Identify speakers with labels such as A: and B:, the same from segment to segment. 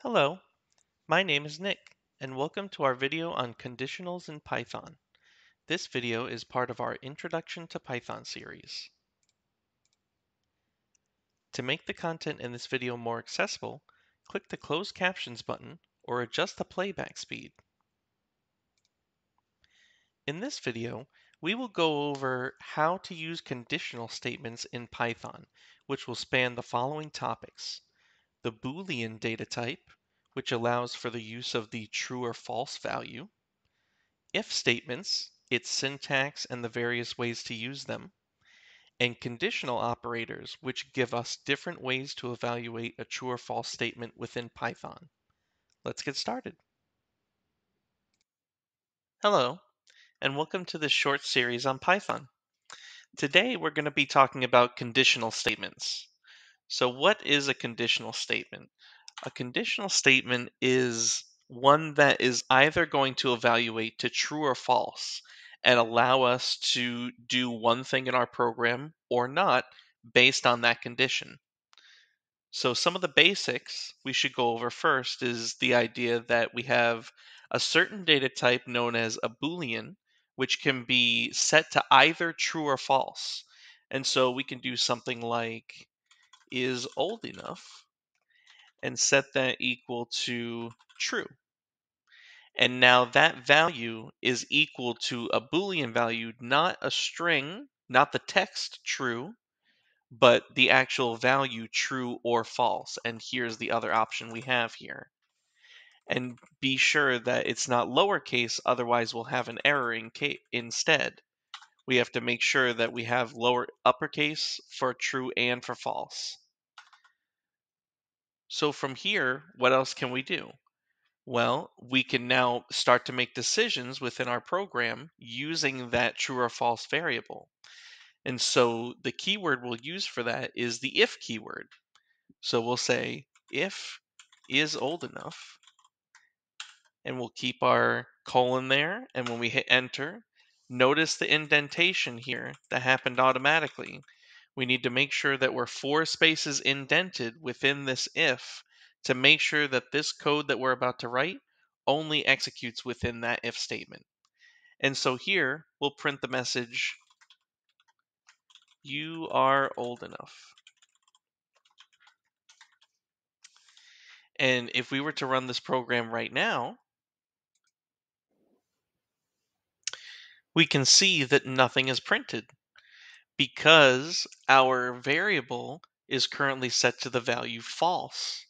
A: Hello, my name is Nick, and welcome to our video on conditionals in Python. This video is part of our Introduction to Python series. To make the content in this video more accessible, click the Closed Captions button or adjust the playback speed. In this video, we will go over how to use conditional statements in Python, which will span the following topics: the Boolean data type, which allows for the use of the true or false value; if statements, its syntax and the various ways to use them; and conditional operators, which give us different ways to evaluate a true or false statement within Python. Let's get started. Hello, and welcome to this short series on Python. Today we're going to be talking about conditional statements. So what is a conditional statement? A conditional statement is one that is either going to evaluate to true or false and allow us to do one thing in our program or not based on that condition. So some of the basics we should go over first is the idea that we have a certain data type known as a Boolean, which can be set to either true or false. And so we can do something like is old enough and set that equal to true. And now that value is equal to a Boolean value, not a string, not the text true, but the actual value true or false. And here's the other option we have here. And be sure that it's not lowercase, otherwise we'll have an error instead. We have to make sure that we have lower uppercase for true and for false. So from here, what else can we do? Well, we can now start to make decisions within our program using that true or false variable. And so the keyword we'll use for that is the if keyword. So we'll say if is old enough, and we'll keep our colon there. And when we hit enter, notice the indentation here that happened automatically. We need to make sure that we're 4 spaces indented within this if to make sure that this code that we're about to write only executes within that if statement. And so here we'll print the message, you are old enough. And if we were to run this program right now, we can see that nothing is printed because our variable is currently set to the value false.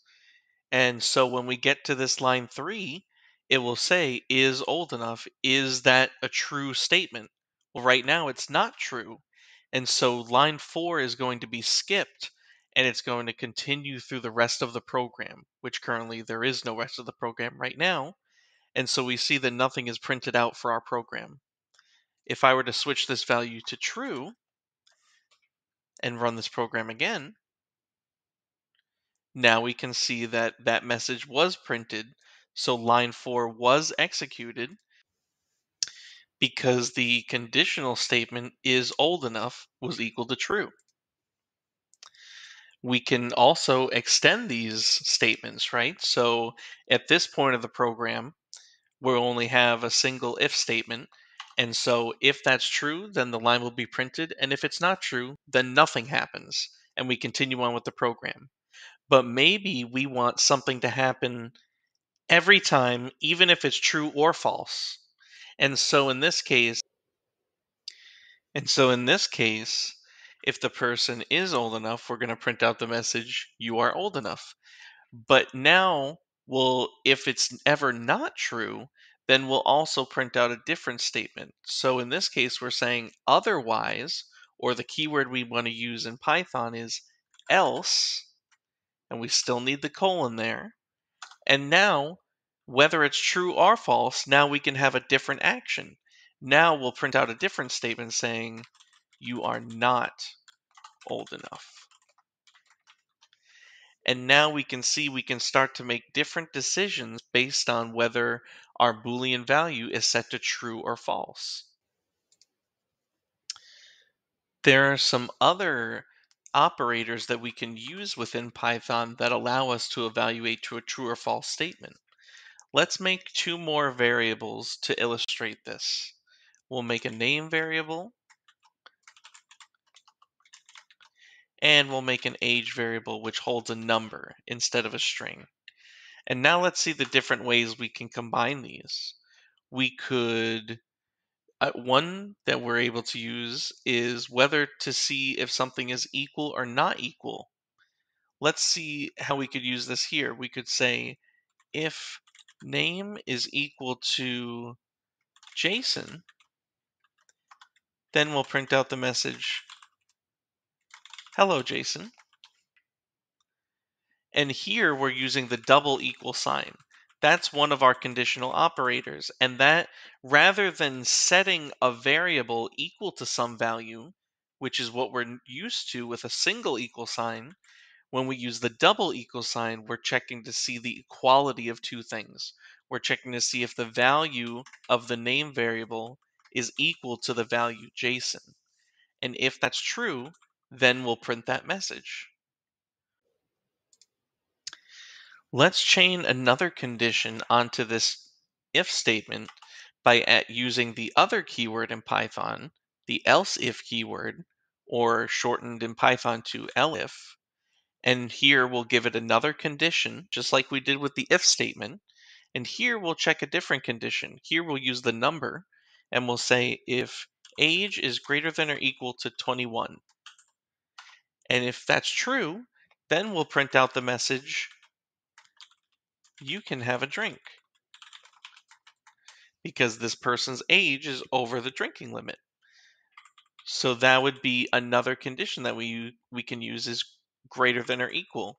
A: And so when we get to this line 3, it will say is old enough. Is that a true statement? Well, right now it's not true. And so line 4 is going to be skipped and it's going to continue through the rest of the program, which currently there is no rest of the program right now. And so we see that nothing is printed out for our program. If I were to switch this value to true and run this program again, now we can see that that message was printed. So line 4 was executed because the conditional statement is old enough was equal to true. We can also extend these statements, right? So at this point of the program, we'll only have a single if statement. And so if that's true, then the line will be printed. And if it's not true, then nothing happens. And we continue on with the program. But maybe we want something to happen every time, even if it's true or false. And so in this case, if the person is old enough, we're going to print out the message, you are old enough. But now, if it's ever not true, then we'll also print out a different statement. So in this case, we're saying otherwise, or the keyword we want to use in Python is else, and we still need the colon there. And now, whether it's true or false, now we can have a different action. Now we'll print out a different statement saying, you are not old enough. And now we can see we can start to make different decisions based on whether our Boolean value is set to true or false. There are some other operators that we can use within Python that allow us to evaluate to a true or false statement. Let's make two more variables to illustrate this. We'll make a name variable and we'll make an age variable which holds a number instead of a string. And now let's see the different ways we can combine these. We could, one that we're able to use is whether to see if something is equal or not equal. Let's see how we could use this here. We could say if name is equal to Jason, then we'll print out the message, hello Jason. And here we're using the double equal sign. That's one of our conditional operators. And that, rather than setting a variable equal to some value, which is what we're used to with a single equal sign, when we use the double equal sign, we're checking to see the equality of two things. We're checking to see if the value of the name variable is equal to the value Jason. And if that's true, then we'll print that message. Let's chain another condition onto this if statement by using the other keyword in Python, the else if keyword, or shortened in Python to elif. And here we'll give it another condition, just like we did with the if statement. And here we'll check a different condition. Here we'll use the number, and we'll say if age is greater than or equal to 21. And if that's true, then we'll print out the message, you can have a drink, because this person's age is over the drinking limit. So that would be another condition that we can use is greater than or equal.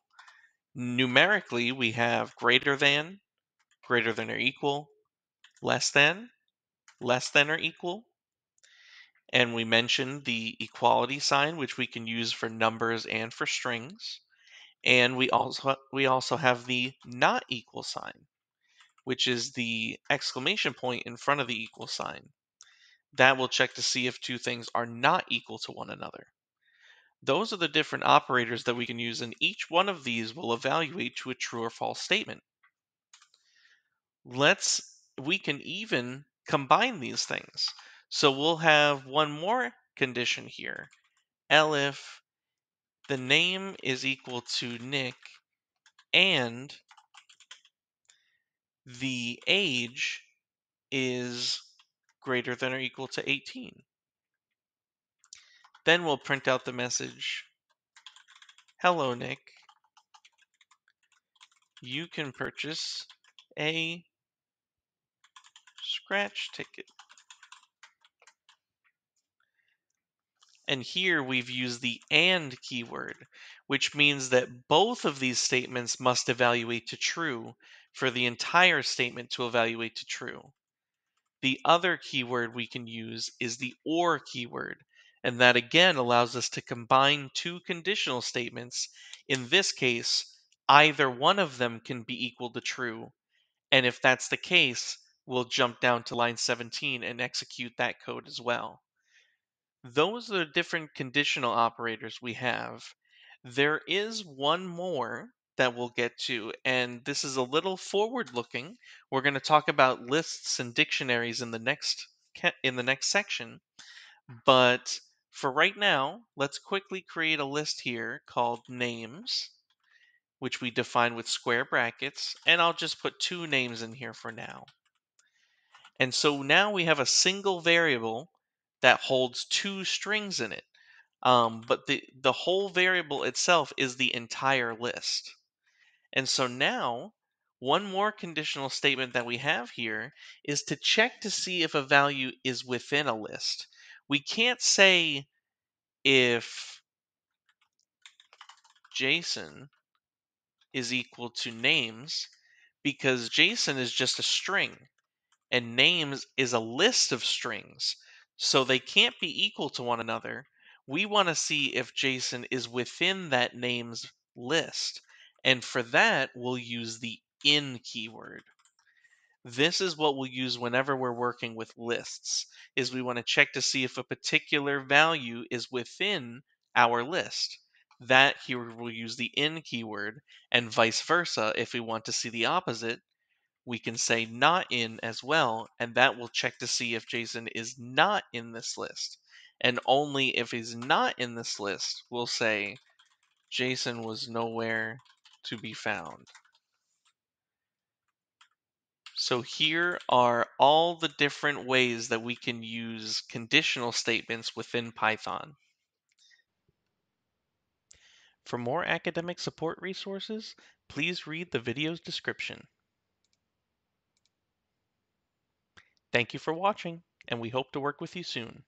A: Numerically, we have greater than or equal, less than or equal. And we mentioned the equality sign, which we can use for numbers and for strings. And we also have the not equal sign, which is the exclamation point in front of the equal sign. That will check to see if two things are not equal to one another. Those are the different operators that we can use, and each one of these will evaluate to a true or false statement. We can even combine these things. So we'll have one more condition here. Elif the name is equal to Nick and the age is greater than or equal to 18. Then we'll print out the message, hello Nick, you can purchase a scratch ticket. And here we've used the AND keyword, which means that both of these statements must evaluate to true for the entire statement to evaluate to true. The other keyword we can use is the OR keyword, and that again allows us to combine two conditional statements. In this case, either one of them can be equal to true, and if that's the case, we'll jump down to line 17 and execute that code as well. Those are the different conditional operators we have. There is one more that we'll get to, and this is a little forward looking. We're going to talk about lists and dictionaries in the next section, but for right now, let's quickly create a list here called names, which we define with square brackets, and I'll just put two names in here for now. And so now we have a single variable that holds two strings in it. But the whole variable itself is the entire list. And so now, one more conditional statement that we have here is to check to see if a value is within a list. We can't say if Jason is equal to names, because Jason is just a string and names is a list of strings, so they can't be equal to one another. We want to see if Jason is within that names list, and for that we'll use the in keyword. This is what we'll use whenever we're working with lists, is we want to check to see if a particular value is within our list. that here we'll use the in keyword, and vice versa. If we want to see the opposite, we can say not in as well, and that will check to see if Jason is not in this list. And only if he's not in this list, we'll say Jason was nowhere to be found. So here are all the different ways that we can use conditional statements within Python. For more academic support resources, please read the video's description. Thank you for watching, and we hope to work with you soon.